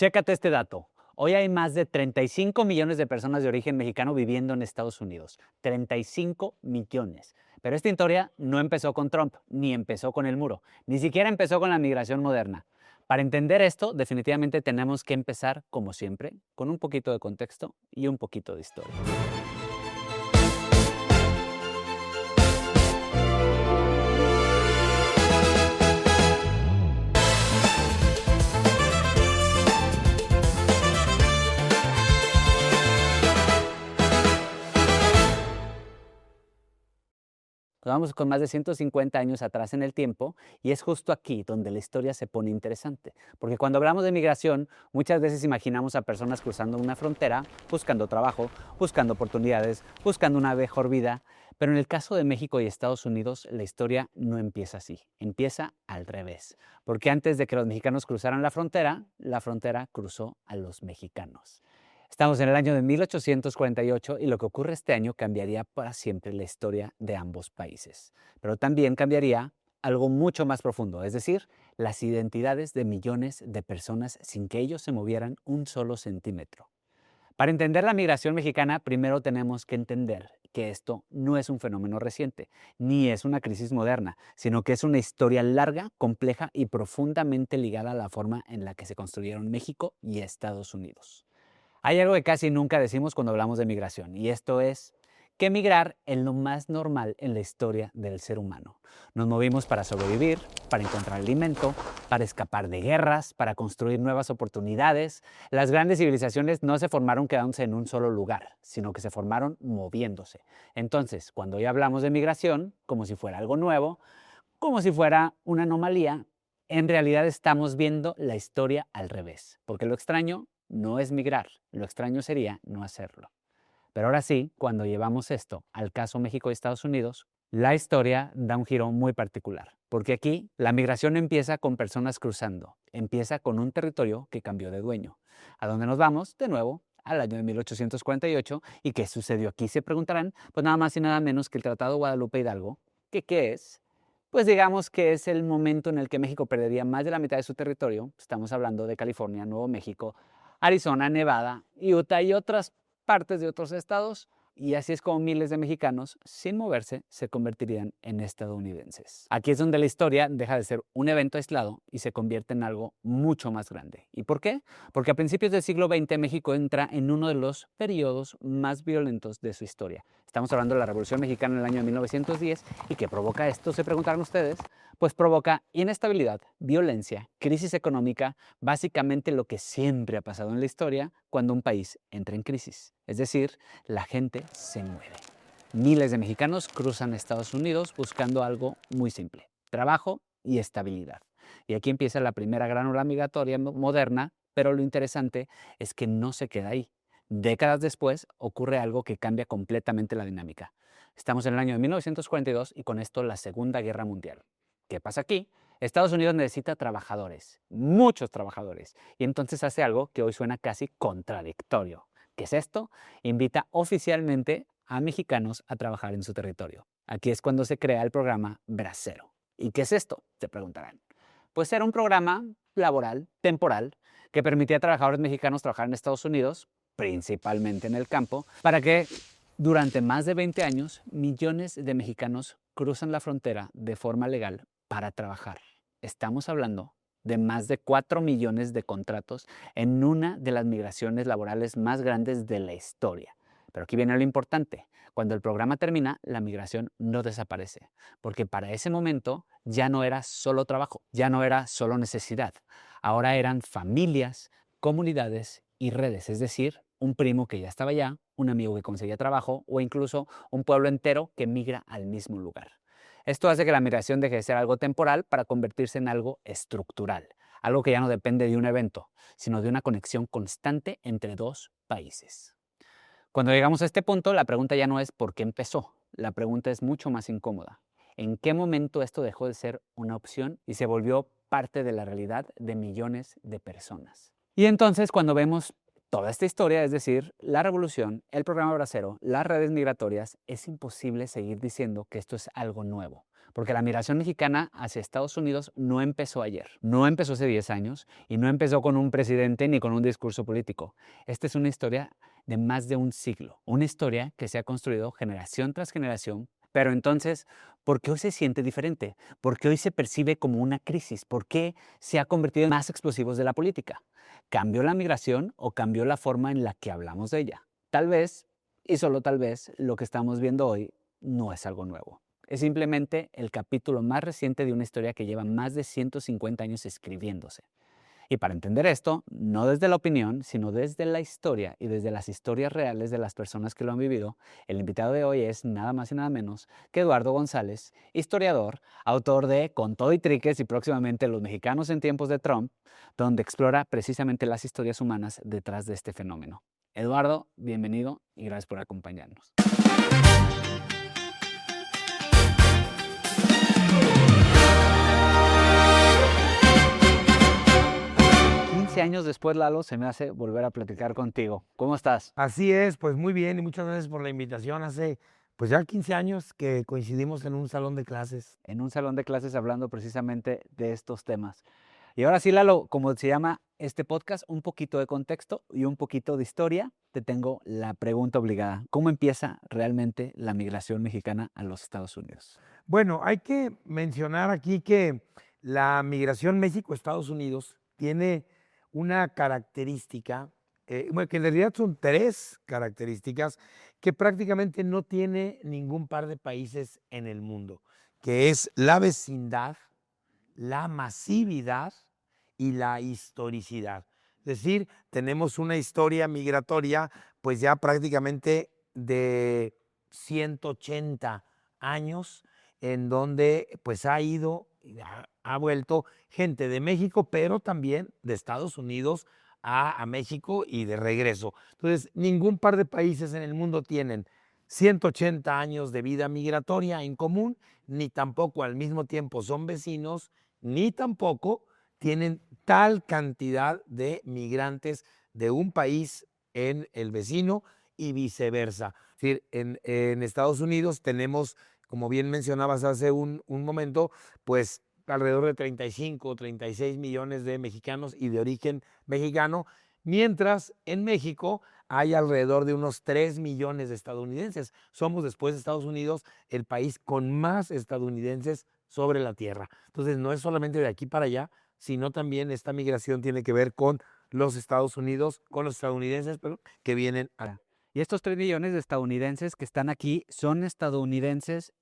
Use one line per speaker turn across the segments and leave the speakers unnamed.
Chécate este dato. Hoy hay más de 35 millones de personas de origen mexicano viviendo en Estados Unidos. 35 millones. Pero esta historia no empezó con Trump, ni empezó con el muro, ni siquiera empezó con la migración moderna. Para entender esto, definitivamente tenemos que empezar, como siempre, con un poquito de contexto y un poquito de historia. Nos vamos con más de 150 años atrás en el tiempo y es justo aquí donde la historia se pone interesante. Porque cuando hablamos de migración, muchas veces imaginamos a personas cruzando una frontera, buscando trabajo, buscando oportunidades, buscando una mejor vida. Pero en el caso de México y Estados Unidos, la historia no empieza así, empieza al revés. Porque antes de que los mexicanos cruzaran la frontera cruzó a los mexicanos. Estamos en el año de 1848 y lo que ocurre este año cambiaría para siempre la historia de ambos países. Pero también cambiaría algo mucho más profundo, es decir, las identidades de millones de personas sin que ellos se movieran un solo centímetro. Para entender la migración mexicana, primero tenemos que entender que esto no es un fenómeno reciente, ni es una crisis moderna, sino que es una historia larga, compleja y profundamente ligada a la forma en la que se construyeron México y Estados Unidos. Hay algo que casi nunca decimos cuando hablamos de migración, y esto es que migrar es lo más normal en la historia del ser humano. Nos movimos para sobrevivir, para encontrar alimento, para escapar de guerras, para construir nuevas oportunidades. Las grandes civilizaciones no se formaron quedándose en un solo lugar, sino que se formaron moviéndose. Entonces, cuando hoy hablamos de migración, como si fuera algo nuevo, como si fuera una anomalía, en realidad estamos viendo la historia al revés, porque lo extraño no es migrar, lo extraño sería no hacerlo. Pero ahora sí, cuando llevamos esto al caso México y Estados Unidos, la historia da un giro muy particular, porque aquí la migración no empieza con personas cruzando, empieza con un territorio que cambió de dueño. ¿A dónde nos vamos? De nuevo, al año de 1848. ¿Y qué sucedió aquí? Se preguntarán, pues nada más y nada menos que el Tratado Guadalupe Hidalgo, que ¿qué es? Pues digamos que es el momento en el que México perdería más de la mitad de su territorio. Estamos hablando de California, Nuevo México, Arizona, Nevada, Utah y otras partes de otros estados. Y así es como miles de mexicanos, sin moverse, se convertirían en estadounidenses. Aquí es donde la historia deja de ser un evento aislado y se convierte en algo mucho más grande. ¿Y por qué? Porque a principios del siglo XX México entra en uno de los periodos más violentos de su historia. Estamos hablando de la Revolución Mexicana en el año de 1910. ¿Y qué provoca esto? Se preguntarán ustedes. Pues provoca inestabilidad, violencia, crisis económica, básicamente lo que siempre ha pasado en la historia cuando un país entra en crisis. Es decir, la gente se mueve. Miles de mexicanos cruzan a Estados Unidos buscando algo muy simple: trabajo y estabilidad. Y aquí empieza la primera gran ola migratoria moderna, pero lo interesante es que no se queda ahí. Décadas después ocurre algo que cambia completamente la dinámica. Estamos en el año de 1942 y con esto la Segunda Guerra Mundial. ¿Qué pasa aquí? Estados Unidos necesita trabajadores, muchos trabajadores, y entonces hace algo que hoy suena casi contradictorio. ¿Qué es esto? Invita oficialmente a mexicanos a trabajar en su territorio. Aquí es cuando se crea el programa Bracero. ¿Y qué es esto? Se preguntarán. Pues era un programa laboral, temporal, que permitía a trabajadores mexicanos trabajar en Estados Unidos, principalmente en el campo, para que durante más de 20 años millones de mexicanos cruzan la frontera de forma legal para trabajar. Estamos hablando de más de 4 millones de contratos en una de las migraciones laborales más grandes de la historia. Pero aquí viene lo importante. Cuando el programa termina, la migración no desaparece, porque para ese momento ya no era solo trabajo, ya no era solo necesidad. Ahora eran familias, comunidades y redes, es decir, un primo que ya estaba allá, un amigo que conseguía trabajo o incluso un pueblo entero que migra al mismo lugar. Esto hace que la migración deje de ser algo temporal para convertirse en algo estructural, algo que ya no depende de un evento, sino de una conexión constante entre dos países. Cuando llegamos a este punto, la pregunta ya no es ¿por qué empezó? La pregunta es mucho más incómoda. ¿En qué momento esto dejó de ser una opción y se volvió parte de la realidad de millones de personas? Y entonces, cuando vemos Toda esta historia, es decir, la revolución, el programa bracero, las redes migratorias, es imposible seguir diciendo que esto es algo nuevo. Porque la migración mexicana hacia Estados Unidos no empezó ayer, no empezó hace 10 años y no empezó con un presidente ni con un discurso político. Esta es una historia de más de un siglo, una historia que se ha construido generación tras generación. Pero entonces, ¿por qué hoy se siente diferente? ¿Por qué hoy se percibe como una crisis? ¿Por qué se ha convertido en más explosivos de la política? ¿Cambió la migración o cambió la forma en la que hablamos de ella? Tal vez, y solo tal vez, lo que estamos viendo hoy no es algo nuevo. Es simplemente el capítulo más reciente de una historia que lleva más de 150 años escribiéndose. Y para entender esto, no desde la opinión, sino desde la historia y desde las historias reales de las personas que lo han vivido, el invitado de hoy es nada más y nada menos que Eduardo González, historiador, autor de Con todo y triques y próximamente Los mexicanos en tiempos de Trump, donde explora precisamente las historias humanas detrás de este fenómeno. Eduardo, bienvenido y gracias por acompañarnos. 15 años después, Lalo, se me hace volver a platicar contigo. ¿Cómo estás?
Así es, pues muy bien y muchas gracias por la invitación. Hace pues ya 15 años que coincidimos en un salón de clases.
En un salón de clases hablando precisamente de estos temas. Y ahora sí, Lalo, como se llama este podcast, un poquito de contexto y un poquito de historia, te tengo la pregunta obligada. ¿Cómo empieza realmente la migración mexicana a los Estados Unidos?
Bueno, hay que mencionar aquí que la migración México-Estados Unidos tiene una característica, bueno, que en realidad son tres características que prácticamente no tiene ningún par de países en el mundo, que es la vecindad, la masividad y la historicidad. Es decir, tenemos una historia migratoria pues ya prácticamente de 180 años en donde pues ha ido, ha vuelto gente de México, pero también de Estados Unidos a México y de regreso. Entonces, ningún par de países en el mundo tienen 180 años de vida migratoria en común, ni tampoco al mismo tiempo son vecinos, ni tampoco tienen tal cantidad de migrantes de un país en el vecino y viceversa. Es decir, en Estados Unidos tenemos, como bien mencionabas hace un momento, pues alrededor de 35 o 36 millones de mexicanos y de origen mexicano, mientras en México hay alrededor de unos 3 millones de estadounidenses. Somos, después de Estados Unidos, el país con más estadounidenses sobre la tierra. Entonces, no es solamente de aquí para allá, sino también esta migración tiene que ver con los Estados Unidos, con los estadounidenses, perdón, que vienen a...
Y estos 3 millones de estadounidenses que están aquí, ¿son estadounidenses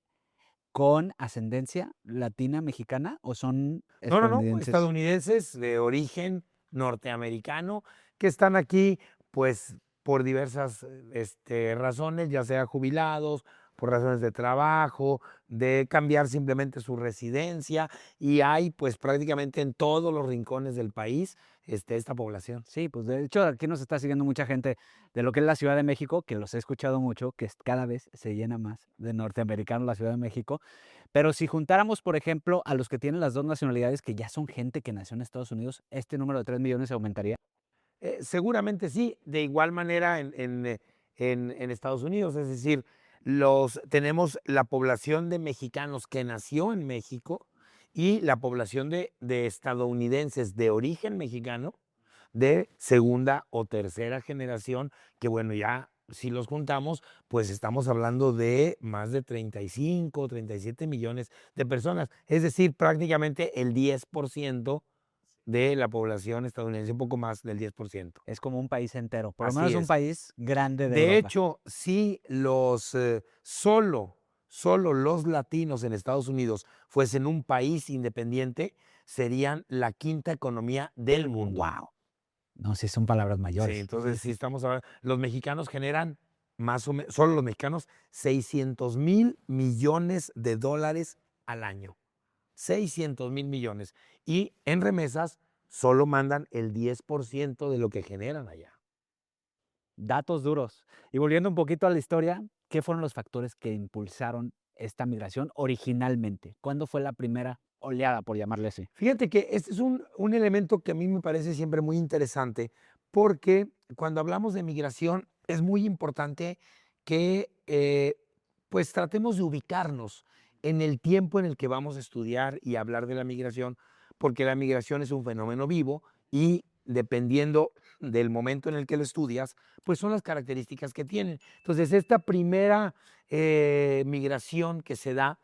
con ascendencia latina mexicana o son
No,
estadounidenses?
estadounidenses de origen norteamericano que están aquí, pues, por diversas razones, ya sea jubilados, por razones de trabajo, de cambiar simplemente su residencia, y hay, pues, prácticamente en todos los rincones del país, esta población.
Sí, pues de hecho aquí nos está siguiendo mucha gente de lo que es la Ciudad de México, que los he escuchado mucho, que cada vez se llena más de norteamericanos la Ciudad de México. Pero si juntáramos, por ejemplo, a los que tienen las dos nacionalidades, que ya son gente que nació en Estados Unidos, este número de 3 millones se aumentaría.
Seguramente sí, de igual manera en Estados Unidos, es decir, tenemos la población de mexicanos que nació en México y la población de estadounidenses de origen mexicano de segunda o tercera generación, que bueno, ya si los juntamos, pues estamos hablando de más de 35, 37 millones de personas, es decir, prácticamente el 10% de la población estadounidense, un poco más del 10%.
Es como un país entero, por lo menos
Así
un
es.
país grande de
De
Europa.
hecho, si solo los latinos en Estados Unidos fuesen un país independiente, serían la quinta economía del mundo.
¡Wow! No, sí son palabras
Sí,
mayores.
entonces sí estamos hablando, los mexicanos generan más o menos, solo los mexicanos, 600,000 millones de dólares al año. 600,000 millones. Y en remesas solo mandan el 10% de lo que generan allá.
Datos duros. Y volviendo un poquito a la historia, ¿qué fueron los factores que impulsaron esta migración originalmente? ¿Cuándo fue la primera oleada, por llamarle así?
Fíjate que este es un elemento que a mí me parece siempre muy interesante porque cuando hablamos de migración es muy importante que pues tratemos de ubicarnos en el tiempo en el que vamos a estudiar y hablar de la migración, porque la migración es un fenómeno vivo y dependiendo del momento en el que lo estudias, pues son las características que tienen. Entonces, esta primera migración que se da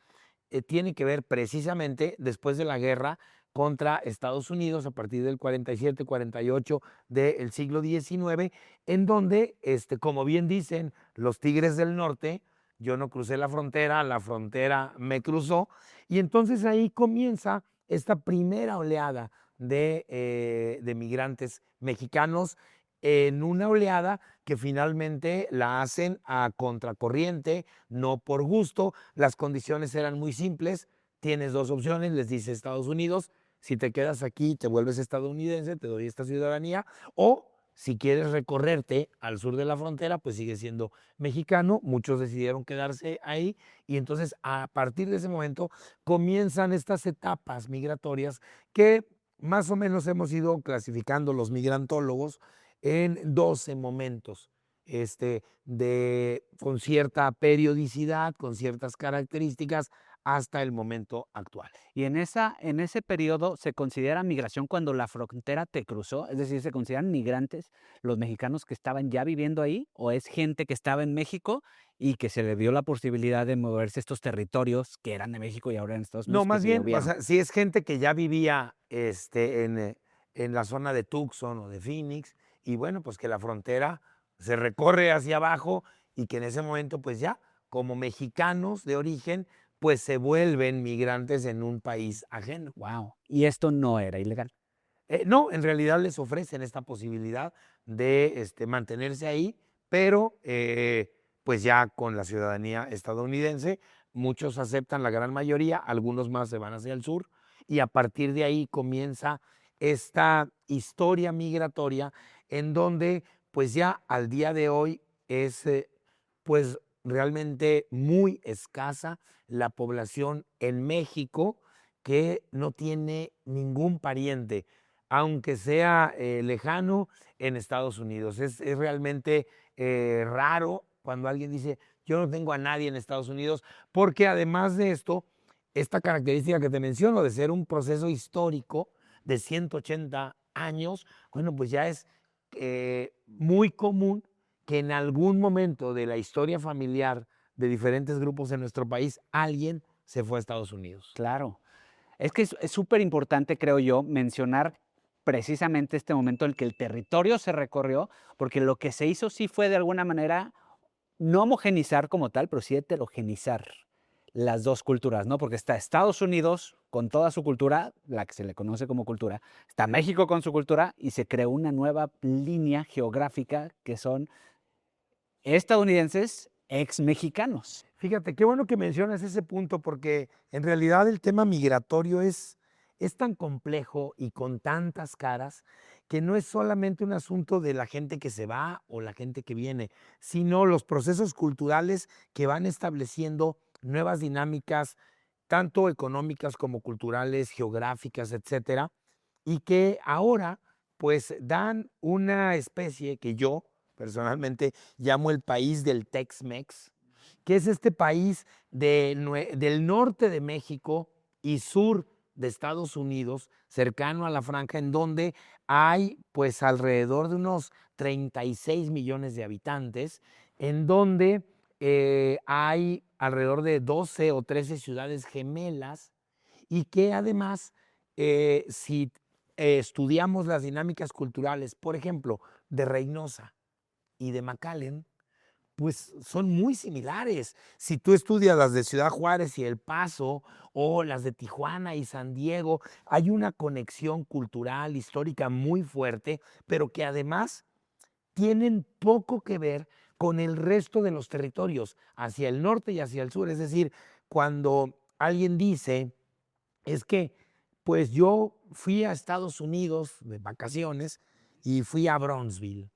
tiene que ver precisamente después de la guerra contra Estados Unidos a partir del 47, 48 del siglo XIX, en donde, como bien dicen los Tigres del Norte, yo no crucé la frontera me cruzó, y entonces ahí comienza esta primera oleada de migrantes mexicanos en una oleada que finalmente la hacen a contracorriente, no por gusto. Las condiciones eran muy simples. Tienes dos opciones, les dice Estados Unidos: si te quedas aquí, te vuelves estadounidense, te doy esta ciudadanía, o si quieres recorrerte al sur de la frontera, pues sigues siendo mexicano. Muchos decidieron quedarse ahí y entonces a partir de ese momento comienzan estas etapas migratorias que más o menos hemos ido clasificando los migrantólogos en 12 momentos, con cierta periodicidad, con ciertas características, hasta el momento actual.
Y en ese periodo se considera migración cuando la frontera te cruzó, es decir, ¿se consideran migrantes los mexicanos que estaban ya viviendo ahí o es gente que estaba en México y que se le dio la posibilidad de moverse a estos territorios que eran de México y ahora en Estados
No,
Unidos que
más
se
bien, o
movieron?
sea, si es gente que ya vivía en la zona de Tucson o de Phoenix, y bueno, pues que la frontera se recorre hacia abajo y que en ese momento, pues ya, como mexicanos de origen, pues se vuelven migrantes en un país ajeno.
Wow. Y esto no era ilegal.
No, en realidad les ofrecen esta posibilidad de mantenerse ahí, pero pues ya con la ciudadanía estadounidense, muchos aceptan, la gran mayoría, algunos más se van hacia el sur, y a partir de ahí comienza esta historia migratoria en donde pues ya al día de hoy es pues realmente muy escasa la población en México que no tiene ningún pariente, aunque sea lejano, en Estados Unidos. Es realmente raro cuando alguien dice: yo no tengo a nadie en Estados Unidos, porque además de esto, esta característica que te menciono de ser un proceso histórico de 180 años, bueno, pues ya es muy común que en algún momento de la historia familiar de diferentes grupos en nuestro país, alguien se fue a Estados Unidos.
Claro. Es que es súper importante, creo yo, mencionar precisamente este momento en el que el territorio se recorrió, porque lo que se hizo sí fue de alguna manera no homogenizar como tal, pero sí heterogenizar las dos culturas, ¿no? Porque está Estados Unidos con toda su cultura, la que se le conoce como cultura, está México con su cultura y se creó una nueva línea geográfica que son estadounidenses ex mexicanos.
Fíjate, qué bueno que mencionas ese punto, porque en realidad el tema migratorio es tan complejo y con tantas caras que no es solamente un asunto de la gente que se va o la gente que viene, sino los procesos culturales que van estableciendo nuevas dinámicas, tanto económicas como culturales, geográficas, etcétera, y que ahora pues dan una especie que yo personalmente llamo el país del Tex-Mex, que es este país del norte de México y sur de Estados Unidos, cercano a la franja, en donde hay pues alrededor de unos 36 millones de habitantes, en donde hay alrededor de 12 o 13 ciudades gemelas y que además, si estudiamos las dinámicas culturales, por ejemplo, de Reynosa y de McAllen, pues son muy similares. Si tú estudias las de Ciudad Juárez y El Paso o las de Tijuana y San Diego, hay una conexión cultural, histórica muy fuerte, pero que además tienen poco que ver con el resto de los territorios, hacia el norte y hacia el sur. Es decir, cuando alguien dice, es que, pues yo fui a Estados Unidos de vacaciones y fui a Bronzeville.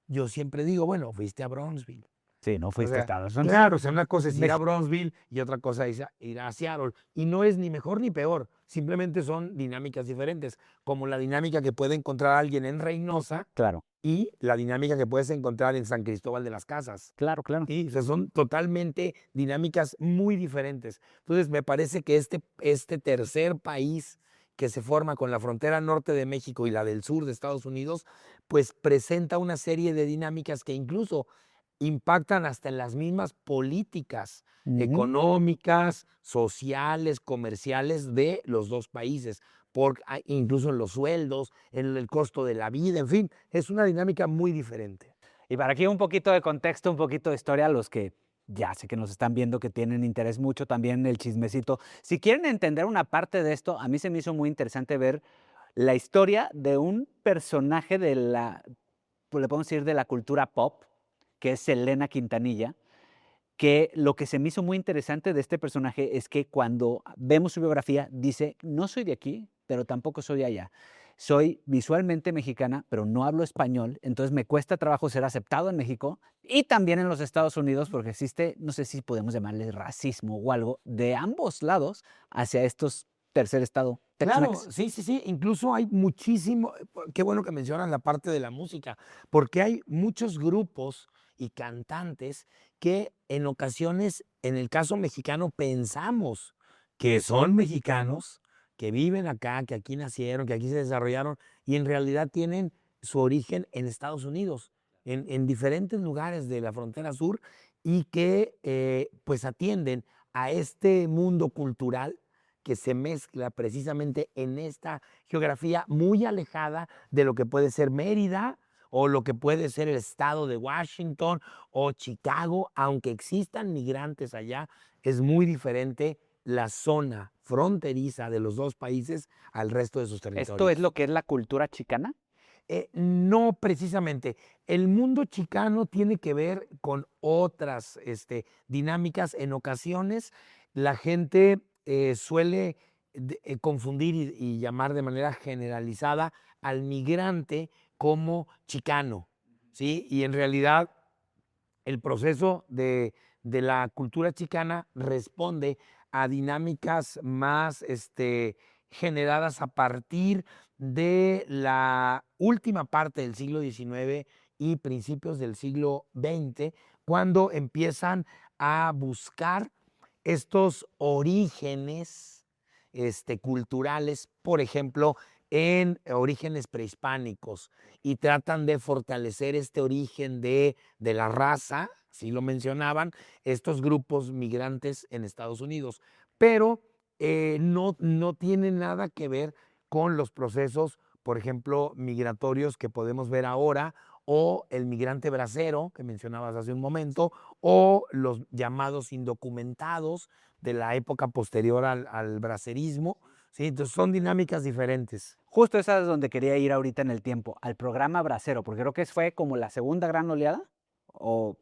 Yo siempre digo, bueno, fuiste a Bronzeville,
Sí, no
O
fuiste a
sea,
Estados Unidos.
claro, o sea, una cosa es ir a
México.
Bronzeville y otra cosa es ir a Seattle. Y no es ni mejor ni peor, simplemente son dinámicas diferentes, como la dinámica que puede encontrar alguien en Reynosa
Claro,
y la dinámica que puedes encontrar en San Cristóbal de las Casas.
claro, claro.
Sí, o sea, son totalmente dinámicas muy diferentes. Entonces, me parece que este tercer país que se forma con la frontera norte de México y la del sur de Estados Unidos, pues presenta una serie de dinámicas que incluso impactan hasta en las mismas políticas
Ujú.
económicas, sociales, comerciales de los dos países, incluso en los sueldos, en el costo de la vida, en fin, es una dinámica muy diferente.
Y para aquí un poquito de contexto, un poquito de historia, los que ya sé que nos están viendo, que tienen interés mucho también en el chismecito. Si quieren entender una parte de esto, a mí se me hizo muy interesante ver la historia de un personaje de la, pues le podemos decir, de la cultura pop, que es Selena Quintanilla, que lo que se me hizo muy interesante de este personaje es que cuando vemos su biografía dice, no soy de aquí, pero tampoco soy de allá. Soy visualmente mexicana, pero no hablo español, entonces me cuesta trabajo ser aceptado en México y también en los Estados Unidos, porque existe, no sé si podemos llamarle racismo o algo, de ambos lados hacia estos tercer estado,
Claro,
Tex-Mex.
sí, sí, sí, incluso hay muchísimo, qué bueno que mencionas la parte de la música, porque hay muchos grupos y cantantes que en ocasiones, en el caso mexicano, pensamos que son mexicanos, que viven acá, que aquí nacieron, que aquí se desarrollaron, y en realidad tienen su origen en Estados Unidos, en diferentes lugares de la frontera sur, y que pues atienden a este mundo cultural que se mezcla precisamente en esta geografía muy alejada de lo que puede ser Mérida o lo que puede ser el estado de Washington o Chicago, aunque existan migrantes allá, es muy diferente la zona fronteriza de los dos países al resto de sus
¿Esto es lo
territorios.
que es la cultura chicana?
No precisamente. El mundo chicano tiene que ver con otras dinámicas. En ocasiones la gente suele confundir y llamar de manera generalizada al migrante como chicano, ¿sí? Y en realidad el proceso de la cultura chicana responde a dinámicas más generadas a partir de la última parte del siglo XIX y principios del siglo XX, cuando empiezan a buscar estos orígenes culturales, por ejemplo, en orígenes prehispánicos, y tratan de fortalecer este origen de la raza, así lo mencionaban, estos grupos migrantes en Estados Unidos, pero no tiene nada que ver con los procesos, por ejemplo, migratorios que podemos ver ahora, o el migrante bracero que mencionabas hace un momento, o los llamados indocumentados de la época posterior al bracerismo, ¿sí? Entonces son dinámicas diferentes.
Justo esa es donde quería ir ahorita en el tiempo, al programa Bracero, porque creo que fue como la segunda gran oleada. O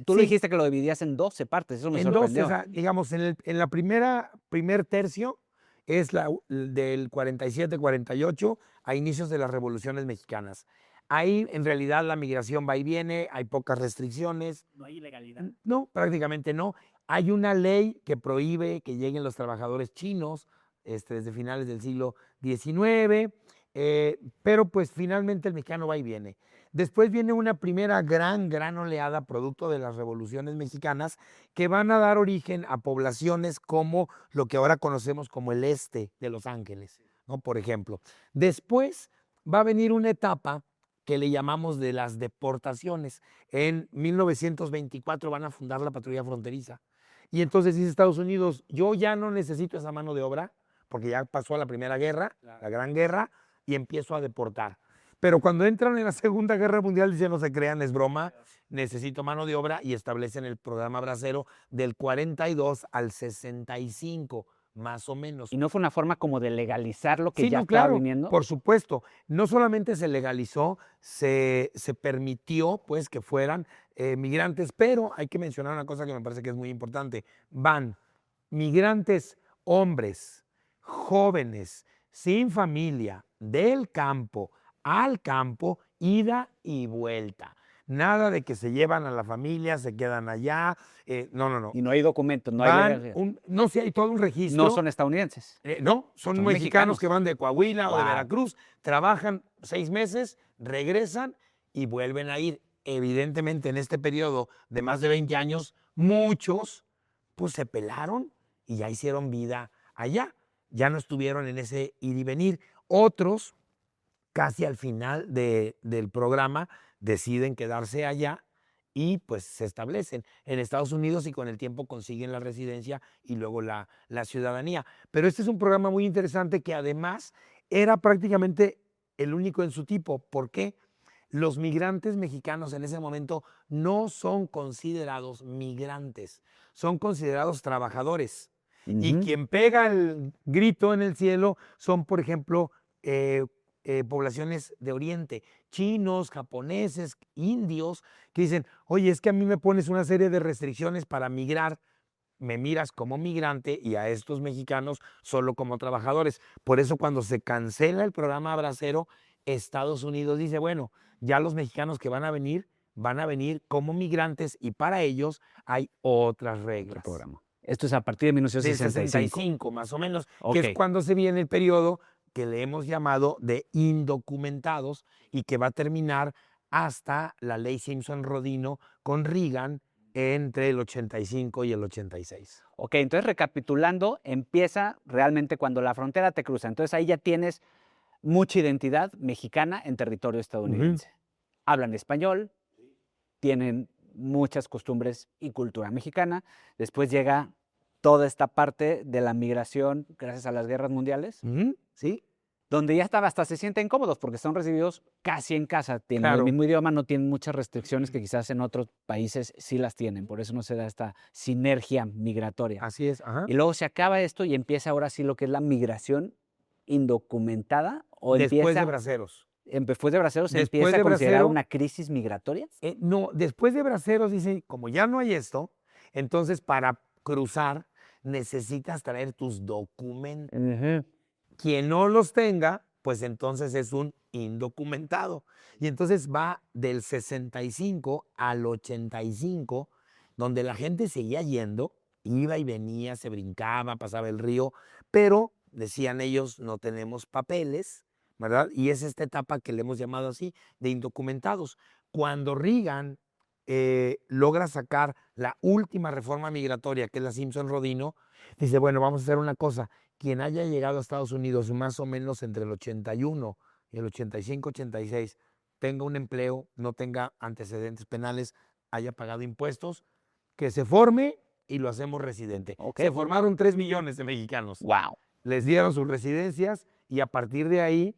tú lo
Sí,
dijiste que lo dividías en 12 partes, eso me
en 12, o
sorprendió.
sea, digamos, en la primer tercio es del 47-48 a inicios de las revoluciones mexicanas. Ahí en realidad la migración va y viene, hay pocas restricciones.
No hay ilegalidad.
No, prácticamente no. Hay una ley que prohíbe que lleguen los trabajadores chinos desde finales del siglo XIX, pero pues finalmente el mexicano va y viene. Después viene una primera gran oleada producto de las revoluciones mexicanas que van a dar origen a poblaciones como lo que ahora conocemos como el este de Los Ángeles, ¿no? Por ejemplo. Después va a venir una etapa que le llamamos de las deportaciones. En 1924 van a fundar la patrulla fronteriza. Y entonces dice Estados Unidos, yo ya no necesito esa mano de obra, porque ya pasó a la Primera Guerra, la Gran Guerra, y empiezo a deportar. Pero cuando entran en la Segunda Guerra Mundial, dicen, no se crean, es broma, necesito mano de obra, y establecen el programa Bracero del 42 al 65, más o menos.
¿Y no fue una forma como de legalizar lo que
Sí,
ya
no,
estaba
claro,
viniendo?
por supuesto. No solamente se legalizó, se permitió pues que fueran migrantes, pero hay que mencionar una cosa que me parece que es muy importante. Van migrantes hombres, jóvenes, sin familia, del campo al campo, ida y vuelta. nada de que se llevan a la familia, se quedan allá. No.
Y no hay documentos, no hay legalidad.
No, sí hay todo un registro.
No son estadounidenses.
No, son mexicanos que van de Coahuila o de
Wow.
Veracruz, trabajan 6 meses, regresan y vuelven a ir. Evidentemente, en este periodo de más de 20 años, muchos pues se pelaron y ya hicieron vida allá. Ya no estuvieron en ese ir y venir. Otros, casi al final del programa, deciden quedarse allá y pues se establecen en Estados Unidos y con el tiempo consiguen la residencia y luego la ciudadanía. Pero este es un programa muy interesante que además era prácticamente el único en su tipo. ¿Por qué? Los migrantes mexicanos en ese momento no son considerados migrantes, son considerados trabajadores. Y quien pega el grito en el cielo son, por ejemplo, poblaciones de Oriente, chinos, japoneses, indios, que dicen, oye, es que a mí me pones una serie de restricciones para migrar, me miras como migrante y a estos mexicanos solo como trabajadores. Por eso cuando se cancela el programa Bracero, Estados Unidos dice, bueno, ya los mexicanos que van a venir como migrantes y para ellos hay otras reglas.
Programa. Esto es a partir de
De
1965.
65 más o menos,
Ok.
que es cuando se viene el periodo que le hemos llamado de indocumentados y que va a terminar hasta la ley Simpson-Rodino con Reagan entre el 85 y el 86.
Ok, entonces recapitulando, empieza realmente cuando la frontera te cruza. Entonces ahí ya tienes mucha identidad mexicana en territorio estadounidense. Hablan español, tienen muchas costumbres y cultura mexicana. Después llega toda esta parte de la migración gracias a las guerras mundiales,
Sí,
donde ya hasta se sienten cómodos porque son recibidos casi en casa. Tienen el
claro.
mismo idioma, no tienen muchas restricciones que quizás en otros países sí las tienen. Por eso no se da esta sinergia migratoria.
Así es. Ajá.
Y luego se acaba esto y empieza ahora sí lo que es la migración indocumentada. O
Después de
empieza,
Braceros.
después de Braceros, ¿se
Después
empieza
de
a considerar
Bracero-
una crisis migratoria?
No, después de Braceros dicen, como ya no hay esto, entonces para cruzar necesitas traer tus documentos. Quien no los tenga, pues entonces es un indocumentado. Y entonces va del 65 al 85, donde la gente seguía yendo, iba y venía, se brincaba, pasaba el río, pero decían ellos, no tenemos papeles, ¿verdad? Y es esta etapa que le hemos llamado así, de indocumentados. Cuando Reagan logra sacar la última reforma migratoria, que es la Simpson-Rodino, dice, bueno, vamos a hacer una cosa. Quien haya llegado a Estados Unidos más o menos entre el 81 y el 85-86, tenga un empleo, no tenga antecedentes penales, haya pagado impuestos, que se forme y lo hacemos residente.
Ok.
Se formaron 3 millones de mexicanos.
¡Wow!
Les dieron sus residencias y a partir de ahí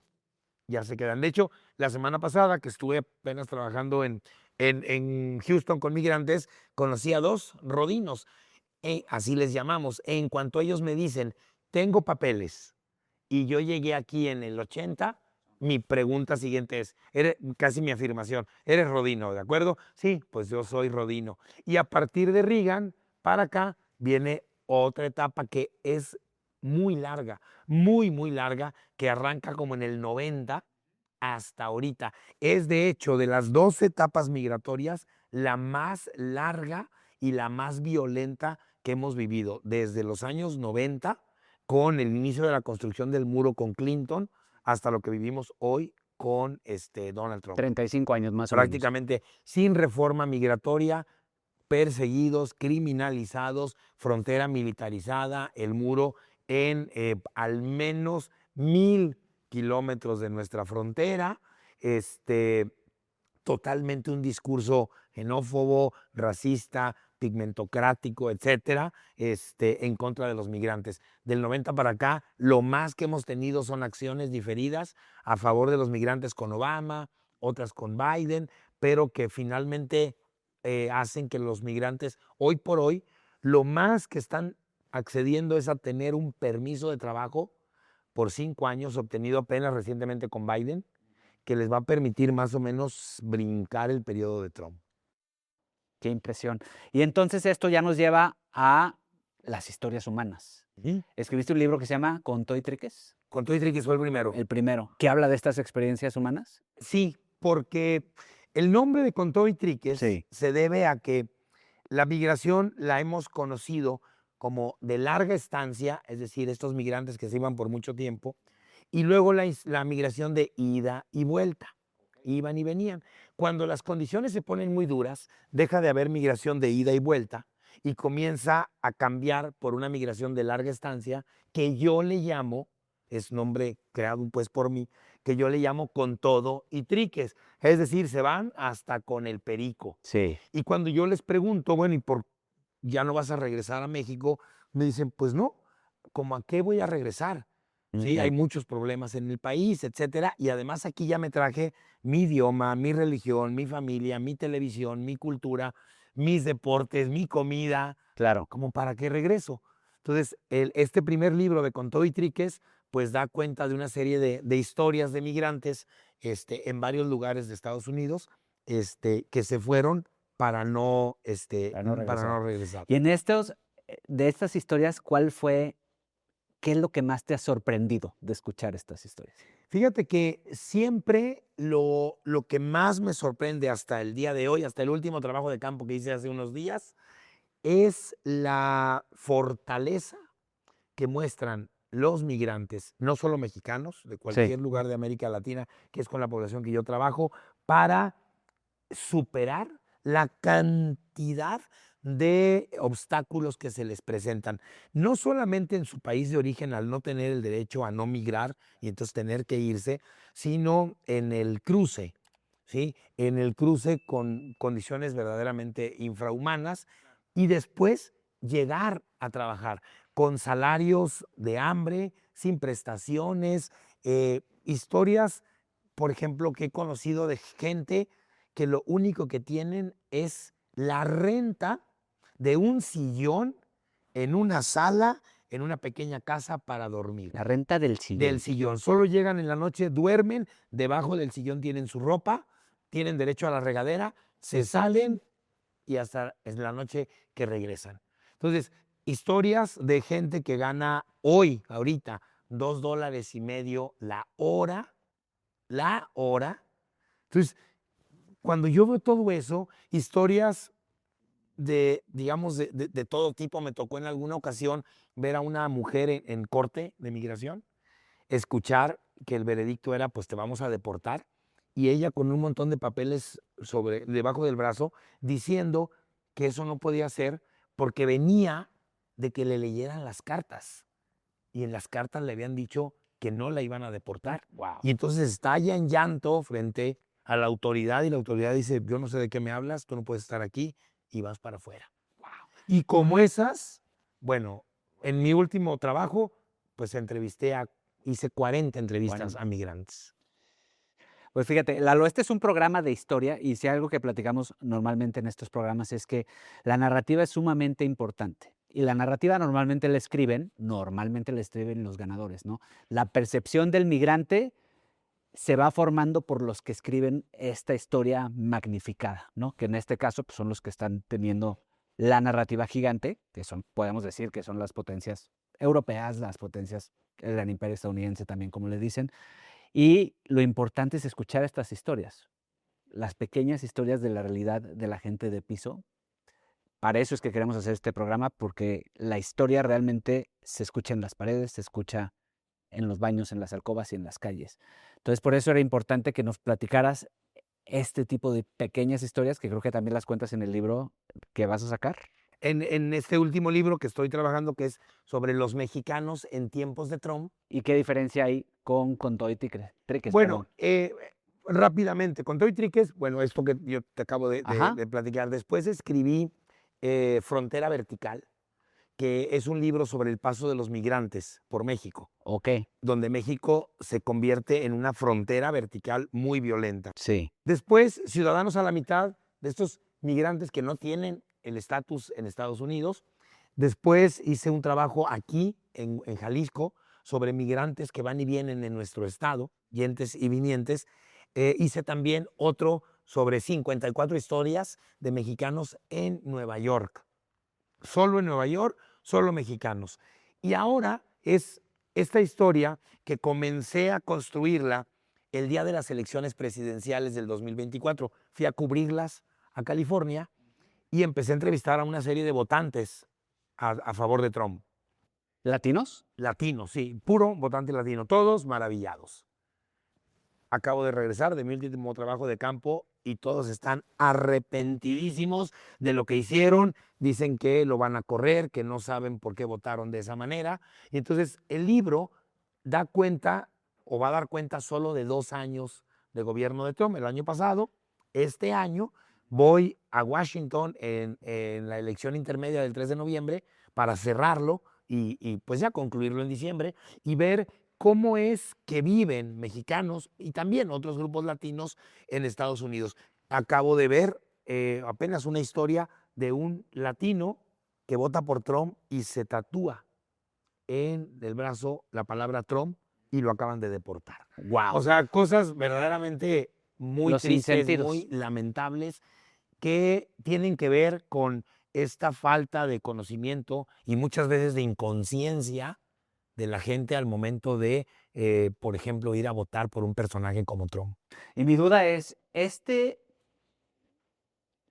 ya se quedan. De hecho, la semana pasada que estuve apenas trabajando en Houston con migrantes, conocí a 2 rodinos, así les llamamos. En cuanto ellos me dicen, tengo papeles y yo llegué aquí en el 80, mi pregunta siguiente es, casi mi afirmación, ¿eres rodino, de acuerdo? Sí, pues yo soy rodino. Y a partir de Reagan para acá viene otra etapa que es muy larga, muy larga, que arranca como en el 90 hasta ahorita. Es de hecho de las 2 etapas migratorias la más larga y la más violenta que hemos vivido desde los años 90 con el inicio de la construcción del muro con Clinton hasta lo que vivimos hoy con Donald Trump.
35 años más o menos.
Prácticamente sin reforma migratoria, perseguidos, criminalizados, frontera militarizada, el muro en al menos 1000 kilómetros de nuestra frontera, totalmente un discurso xenófobo, racista, pigmentocrático, etcétera, en contra de los migrantes. Del 90 para acá, lo más que hemos tenido son acciones diferidas a favor de los migrantes con Obama, otras con Biden, pero que finalmente hacen que los migrantes, hoy por hoy, lo más que están accediendo es a tener un permiso de trabajo por 5 años, obtenido apenas recientemente con Biden, que les va a permitir más o menos brincar el periodo de Trump.
Qué impresión. Y entonces esto ya nos lleva a las historias humanas. Escribiste un libro que se llama Contó y Triques.
Contó y Triques fue el primero.
El primero. ¿Que habla de estas experiencias humanas?
Sí, porque El nombre de Con todo y Triques
Sí.
se debe a que la migración la hemos conocido como de larga estancia, es decir, estos migrantes que se iban por mucho tiempo, y luego la migración de ida y vuelta, iban y venían. Cuando las condiciones se ponen muy duras, deja de haber migración de ida y vuelta y comienza a cambiar por una migración de larga estancia que yo le llamo, es nombre creado pues por mí, que yo le llamo Con todo y Triques. Es decir, se van hasta con el perico.
Sí.
Y cuando yo les pregunto, bueno, ¿y por ya no vas a regresar a México? Me dicen, pues no, ¿cómo a qué voy a regresar? Sí, hay muchos problemas en el país, etcétera. Y además aquí ya me traje mi idioma, mi religión, mi familia, mi televisión, mi cultura, mis deportes, mi comida.
Claro.
¿Cómo para qué regreso? Entonces, este primer libro de Con todo y Triques, pues da cuenta de una serie de historias de migrantes en varios lugares de Estados Unidos que se fueron para no,
Para no
para
regresar.
no regresar.
Y en de estas historias, ¿qué es lo que más te ha sorprendido de escuchar estas historias?
Fíjate que siempre lo que más me sorprende hasta el día de hoy, hasta el último trabajo de campo que hice hace unos días, es la fortaleza que muestran los migrantes, no solo mexicanos, de
Sí.
cualquier lugar de América Latina, que es con la población que yo trabajo, para superar la cantidad de obstáculos que se les presentan, no solamente en su país de origen al no tener el derecho a no migrar y entonces tener que irse, sino en el cruce, ¿sí? En el cruce con condiciones verdaderamente infrahumanas y después llegar a trabajar con salarios de hambre, sin prestaciones, historias, por ejemplo, que he conocido de gente que lo único que tienen es la renta de un sillón en una sala, en una pequeña casa para dormir.
La renta del
Del
sillón.
sillón. Solo llegan en la noche, duermen, debajo del sillón tienen su ropa, tienen derecho a la regadera, se salen y hasta en la noche que regresan. Entonces, historias de gente que gana hoy, ahorita, $2.50 la hora. Entonces, cuando yo veo todo eso, historias digamos, de todo tipo, me tocó en alguna ocasión ver a una mujer en corte de migración, escuchar que el veredicto era, pues te vamos a deportar, y ella con un montón de papeles debajo del brazo, diciendo que eso no podía ser porque venía de que le leyeran las cartas, y en las cartas le habían dicho que no la iban a deportar.
Wow.
Y entonces estalla en llanto frente a la autoridad y la autoridad dice, yo no sé de qué me hablas, tú no puedes estar aquí y vas para afuera.
Wow.
Y como esas, bueno, en mi último trabajo, pues hice 40 entrevistas a migrantes.
Pues fíjate, Lalo, este es un programa de historia y si algo que platicamos normalmente en estos programas es que la narrativa es sumamente importante. Y la narrativa normalmente la escriben los ganadores, ¿no? La percepción del migrante se va formando por los que escriben esta historia magnificada, ¿no? Que en este caso pues, son los que están teniendo la narrativa gigante, que son, podemos decir que son las potencias europeas, las potencias, el gran imperio estadounidense también, como le dicen. Y lo importante es escuchar estas historias, las pequeñas historias de la realidad de la gente de piso. Para eso es que queremos hacer este programa, porque la historia realmente se escucha en las paredes, se escucha en los baños, en las alcobas y en las calles. Entonces, por eso era importante que nos platicaras este tipo de pequeñas historias, que creo que también las cuentas en el libro que vas a sacar.
En este último libro que estoy trabajando, que es sobre los mexicanos en tiempos de Trump.
¿Y qué diferencia hay con todo y Triques?
Bueno, rápidamente, con todo y Triques, bueno, esto que yo te acabo
Ajá.
de platicar. Después escribí Frontera Vertical, que es un libro sobre el paso de los migrantes por México,
Ok.
donde México se convierte en una frontera vertical muy violenta.
Sí.
Después, Ciudadanos a la Mitad, de estos migrantes que no tienen el estatus en Estados Unidos. Después hice un trabajo aquí, en Jalisco, sobre migrantes que van y vienen en nuestro estado, yentes y vinientes. Hice también otro sobre 54 historias de mexicanos en Nueva York. Solo en Nueva York, solo mexicanos. Y ahora es esta historia que comencé a construirla el día de las elecciones presidenciales del 2024. Fui a cubrirlas a California y empecé a entrevistar a una serie de votantes a favor de Trump.
¿Latinos?
Latinos, sí, puro votante latino, todos maravillados. Acabo de regresar de mi último trabajo de campo y todos están arrepentidísimos de lo que hicieron. Dicen que lo van a correr, que no saben por qué votaron de esa manera. Y entonces el libro da cuenta o va a dar cuenta solo de 2 años de gobierno de Trump. El año pasado, este año, voy a Washington en la elección intermedia del 3 de noviembre para cerrarlo y pues ya concluirlo en diciembre y ver cómo es que viven mexicanos y también otros grupos latinos en Estados Unidos. Acabo de ver apenas una historia de un latino que vota por Trump y se tatúa en el brazo la palabra Trump y lo acaban de deportar.
¡Wow!
O sea, cosas verdaderamente muy
Los
tristes,
sinsentidos.
muy lamentables, que tienen que ver con esta falta de conocimiento y muchas veces de inconsciencia de la gente al momento de, por ejemplo, ir a votar por un personaje como Trump.
Y mi duda es,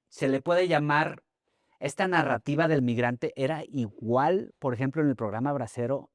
¿se le puede llamar, esta narrativa del migrante era igual, por ejemplo, en el programa Bracero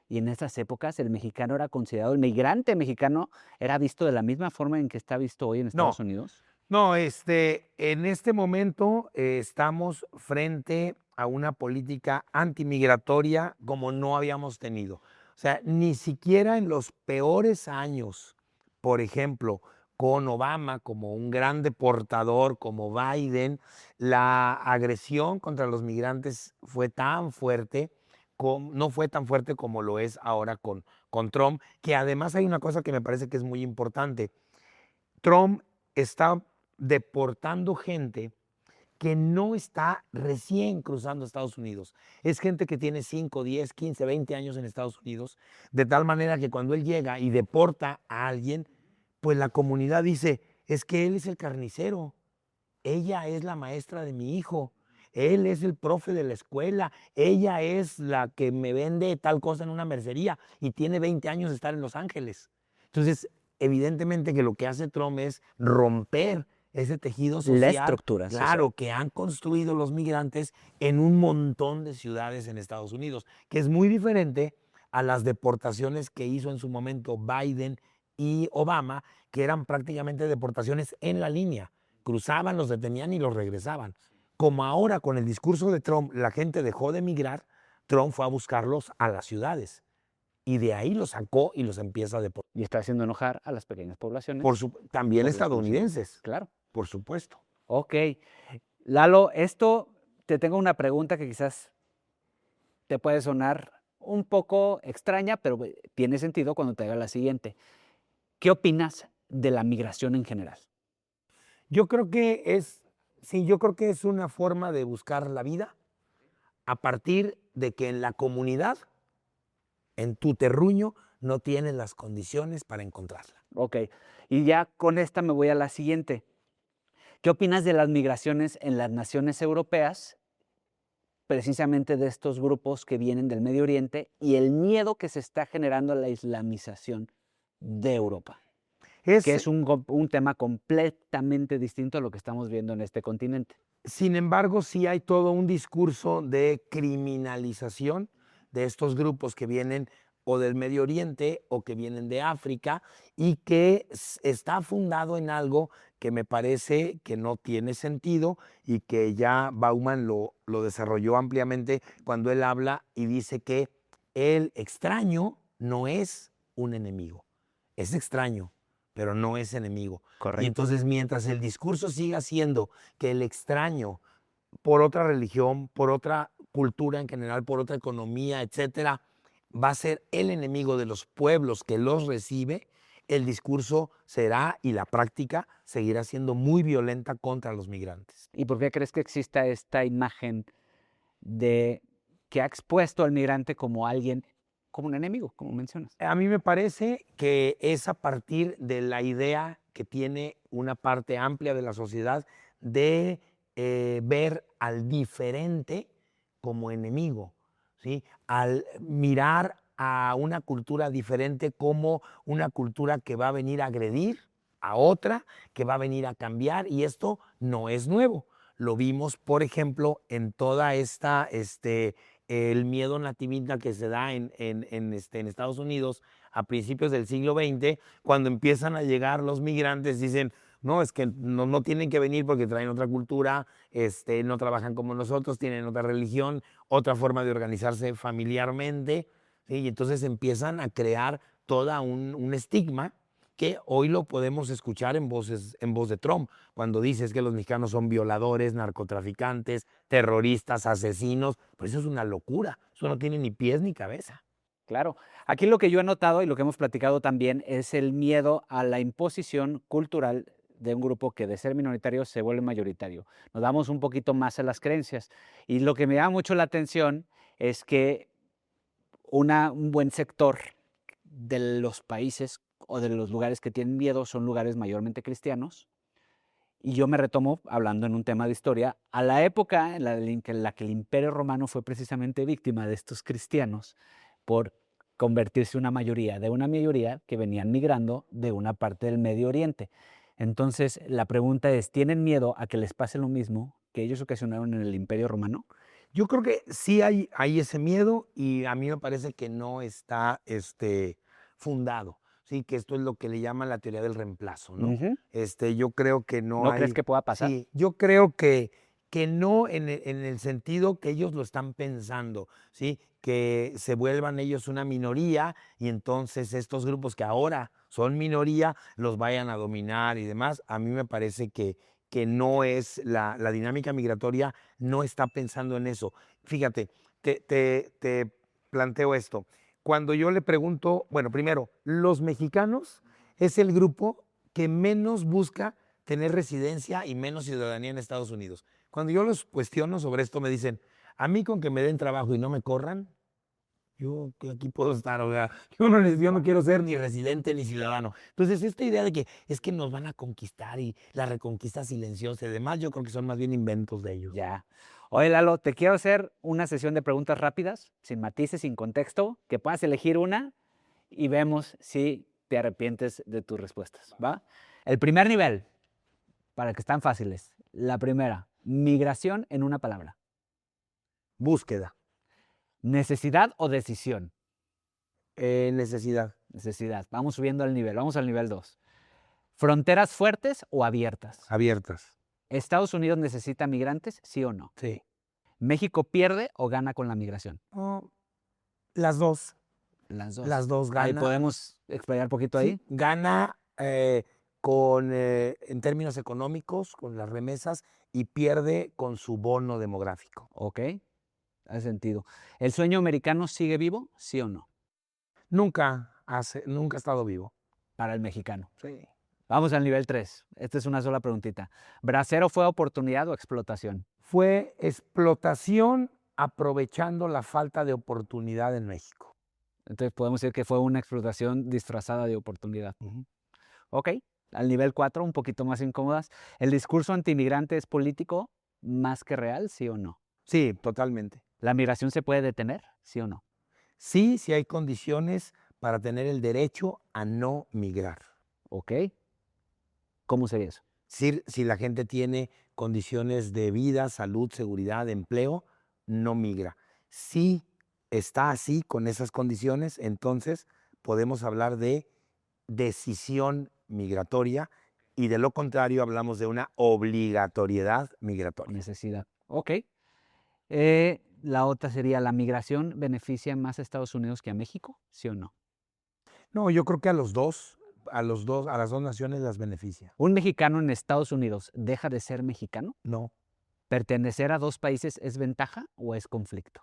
y en esas épocas el mexicano era considerado, el migrante mexicano era visto de la misma forma en que está visto hoy en Estados
No,
Unidos?
no, en este momento estamos frente a una política antimigratoria como no habíamos tenido. O sea, ni siquiera en los peores años, por ejemplo, con Obama como un gran deportador, como Biden, la agresión contra los migrantes fue tan fuerte, no fue tan fuerte como lo es ahora con Trump, que además hay una cosa que me parece que es muy importante. Trump está deportando gente que no está recién cruzando Estados Unidos. Es gente que tiene 5, 10, 15, 20 años en Estados Unidos, de tal manera que cuando él llega y deporta a alguien, pues la comunidad dice, es que él es el carnicero, ella es la maestra de mi hijo, él es el profe de la escuela, ella es la que me vende tal cosa en una mercería y tiene 20 años de estar en Los Ángeles. Entonces, evidentemente que lo que hace Trump es romper ese tejido
La
social,
estructura social.
claro, que han construido los migrantes en un montón de ciudades en Estados Unidos, que es muy diferente a las deportaciones que hizo en su momento Biden y Obama, que eran prácticamente deportaciones en la línea. Cruzaban, los detenían y los regresaban. Como ahora con el discurso de Trump la gente dejó de migrar, Trump fue a buscarlos a las ciudades y de ahí los sacó y los empieza a deportar.
Y está haciendo enojar a las pequeñas poblaciones.
También
por
estadounidenses,
Claro.
por supuesto.
Ok. Lalo, te tengo una pregunta que quizás te puede sonar un poco extraña, pero tiene sentido cuando te haga la siguiente. ¿Qué opinas de la migración en general?
Yo creo que yo creo que es una forma de buscar la vida a partir de que en la comunidad, en tu terruño, no tienes las condiciones para encontrarla.
Ok. Y ya con esta me voy a la siguiente. ¿Qué opinas de las migraciones en las naciones europeas, precisamente de estos grupos que vienen del Medio Oriente y el miedo que se está generando a la islamización de Europa? Que es un tema completamente distinto a lo que estamos viendo en este continente.
Sin embargo, sí hay todo un discurso de criminalización de estos grupos que vienen o del Medio Oriente o que vienen de África y que está fundado en algo que me parece que no tiene sentido y que ya Bauman lo desarrolló ampliamente cuando él habla y dice que el extraño no es un enemigo, es extraño, pero no es enemigo.
Correcto.
Y entonces mientras el discurso siga siendo que el extraño por otra religión, por otra cultura en general, por otra economía, etcétera, va a ser el enemigo de los pueblos que los recibe, el discurso será y la práctica seguirá siendo muy violenta contra los migrantes.
¿Y por qué crees que exista esta imagen de que ha expuesto al migrante como alguien, como un enemigo, como mencionas?
A mí me parece que es a partir de la idea que tiene una parte amplia de la sociedad de ver al diferente como enemigo, ¿sí? Al mirar a una cultura diferente como una cultura que va a venir a agredir a otra, que va a venir a cambiar, y esto no es nuevo. Lo vimos, por ejemplo, en toda esta, el miedo nativista que se da en Estados Unidos a principios del siglo XX, cuando empiezan a llegar los migrantes, dicen, no, es que no tienen que venir porque traen otra cultura, no trabajan como nosotros, tienen otra religión, otra forma de organizarse familiarmente, ¿sí? Y entonces empiezan a crear toda un estigma que hoy lo podemos escuchar en voz de Trump, cuando dices que los mexicanos son violadores, narcotraficantes, terroristas, asesinos. Pues eso es una locura, eso no tiene ni pies ni cabeza.
Claro. Aquí lo que yo he notado y lo que hemos platicado también es el miedo a la imposición cultural de un grupo que de ser minoritario se vuelve mayoritario. Nos damos un poquito más a las creencias. Y lo que me llama mucho la atención es que un buen sector de los países o de los lugares que tienen miedo son lugares mayormente cristianos. Y yo me retomo, hablando en un tema de historia, a la época en la que el Imperio Romano fue precisamente víctima de estos cristianos por convertirse en una mayoría que venían migrando de una parte del Medio Oriente. Entonces, la pregunta es, ¿tienen miedo a que les pase lo mismo que ellos ocasionaron en el Imperio Romano?
Yo creo que sí hay ese miedo, y a mí me parece que no está fundado, ¿sí? Que esto es lo que le llaman la teoría del reemplazo, ¿no?
Ujú.
Yo creo que no
¿No crees
hay.
que pueda pasar?
Sí, yo creo que no en el sentido que ellos lo están pensando, ¿sí? Que se vuelvan ellos una minoría y entonces estos grupos que ahora son minoría los vayan a dominar y demás. A mí me parece que no es la dinámica migratoria, no está pensando en eso. Fíjate, te planteo esto. Cuando yo le pregunto, bueno, primero, los mexicanos es el grupo que menos busca tener residencia y menos ciudadanía en Estados Unidos. Cuando yo los cuestiono sobre esto, me dicen, a mí con que me den trabajo y no me corran, yo aquí puedo estar, o sea, yo no quiero ser ni residente ni ciudadano. Entonces, esta idea de que es que nos van a conquistar y la reconquista silenciosa y demás, yo creo que son más bien inventos de ellos.
Ya. Oye, Lalo, te quiero hacer una sesión de preguntas rápidas, sin matices, sin contexto, que puedas elegir una y vemos si te arrepientes de tus respuestas, ¿va? El primer nivel, para que están fáciles. La primera, migración en una palabra.
Búsqueda,
Necesidad o decisión.
necesidad,
Necesidad. Vamos subiendo al nivel. Vamos al nivel 2. Fronteras fuertes o abiertas.
abiertas.
¿Estados Unidos necesita migrantes, sí o no?
Sí.
¿México pierde o gana con la migración?
Oh, las dos.
Las dos.
Las dos
Ahí
gana.
podemos explayar poquito
Sí,
ahí.
gana en términos económicos con las remesas y pierde con su bono demográfico.
Ok, hace sentido. ¿El sueño americano sigue vivo, sí o no?
Nunca ha estado vivo.
Para el mexicano.
Sí.
Vamos al nivel 3. Esta es una sola preguntita. ¿Bracero fue oportunidad o explotación?
Fue explotación aprovechando la falta de oportunidad en México.
Entonces podemos decir que fue una explotación disfrazada de oportunidad. Ok, al nivel 4, un poquito más incómodas. ¿El discurso antimigrante es político más que real, sí o no?
Sí, totalmente.
¿La migración se puede detener, sí o no?
Sí, sí hay condiciones para tener el derecho a no migrar.
Ok, ¿cómo sería eso?
Si la gente tiene condiciones de vida, salud, seguridad, empleo, no migra. Si está así, con esas condiciones, entonces podemos hablar de decisión migratoria, y de lo contrario hablamos de una obligatoriedad migratoria.
Necesidad. Ok. La otra sería, ¿la migración beneficia más a Estados Unidos que a México, sí o no?
No, yo creo que a las dos naciones las beneficia.
¿Un mexicano en Estados Unidos deja de ser mexicano?
No.
¿Pertenecer a dos países es ventaja o es conflicto?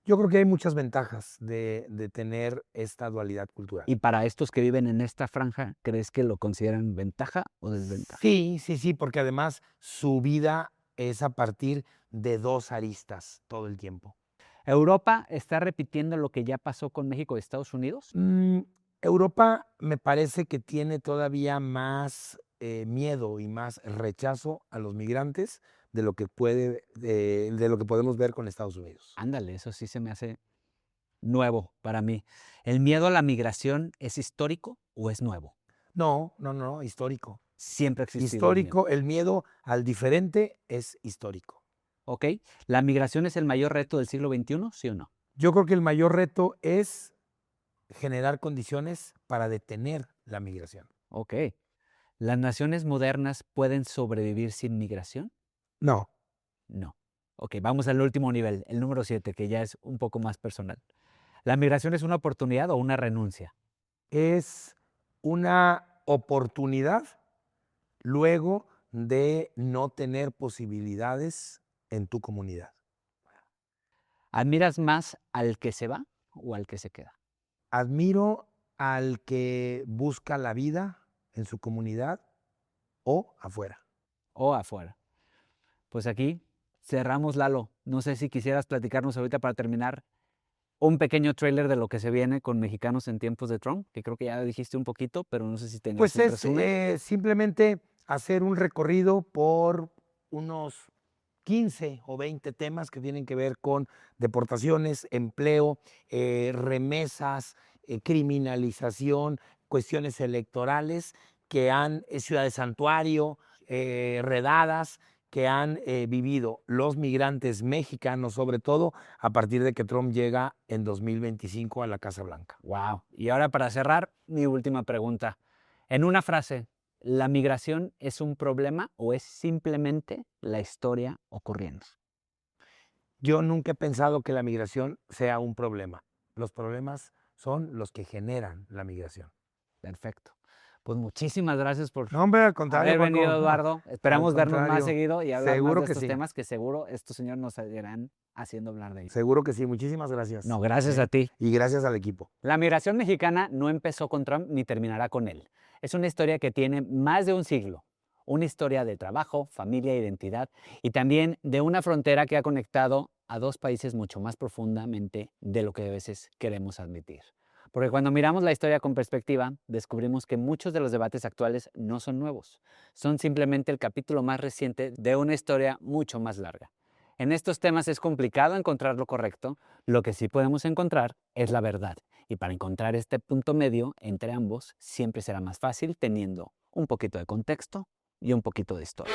Yo creo que hay muchas ventajas de tener esta dualidad cultural.
Y para estos que viven en esta franja, ¿crees que lo consideran ventaja o desventaja?
Sí, sí, sí, porque además su vida es a partir de dos aristas todo el tiempo.
¿Europa está repitiendo lo que ya pasó con México y Estados Unidos?
Europa me parece que tiene todavía más miedo y más rechazo a los migrantes de lo que podemos ver con Estados Unidos.
Ándale, eso sí se me hace Nuevo para mí. ¿El miedo a la migración es histórico o es nuevo?
No, histórico.
Siempre ha existido el miedo.
Histórico, el miedo al diferente es histórico.
¿Ok? ¿La migración es el mayor reto del siglo XXI, sí o no?
Yo creo que el mayor reto es generar condiciones para detener la migración.
Ok. ¿Las naciones modernas pueden sobrevivir sin migración?
No,
No. Ok, vamos al último nivel, el número 7, que ya es un poco más personal. ¿La migración es una oportunidad o una renuncia?
es una oportunidad luego de no tener posibilidades en tu comunidad.
¿Admiras más al que se va o al que se queda?
Admiro al que busca la vida en su comunidad o afuera.
O afuera. Pues aquí cerramos, Lalo. No sé si quisieras platicarnos ahorita para terminar un pequeño tráiler de lo que se viene con Mexicanos en tiempos de Trump, que creo que ya dijiste un poquito, pero no sé si tengas
Pues
un
es
resumen.
simplemente hacer un recorrido por unos 15 o 20 temas que tienen que ver con deportaciones, empleo, remesas, criminalización, cuestiones electorales que han, ciudades santuario, redadas que han vivido los migrantes mexicanos, sobre todo a partir de que Trump llega en 2025 a la Casa Blanca.
Wow. Y ahora para cerrar, mi última pregunta. En una frase, ¿la migración es un problema o es simplemente la historia ocurriendo?
Yo nunca he pensado que la migración sea un problema. Los problemas son los que generan la migración.
Perfecto. Pues muchísimas gracias por
No, hombre, al contrario,
haber venido,
Paco. No,
Eduardo.
al
Esperamos vernos más
contrario.
seguido y hablar más
Seguro
de
que
estos
sí.
temas que seguro estos señores nos seguirán haciendo hablar de ellos.
Seguro que sí. Muchísimas gracias.
No, gracias a ti.
Y gracias al equipo.
La migración mexicana no empezó con Trump ni terminará con él. Es una historia que tiene más de un siglo. Una historia de trabajo, familia, identidad y también de una frontera que ha conectado a dos países mucho más profundamente de lo que a veces queremos admitir. Porque cuando miramos la historia con perspectiva, descubrimos que muchos de los debates actuales no son nuevos. Son simplemente el capítulo más reciente de una historia mucho más larga. En estos temas es complicado encontrar lo correcto. Lo que sí podemos encontrar es la verdad. Y para encontrar este punto medio entre ambos, siempre será más fácil teniendo un poquito de contexto y un poquito de historia.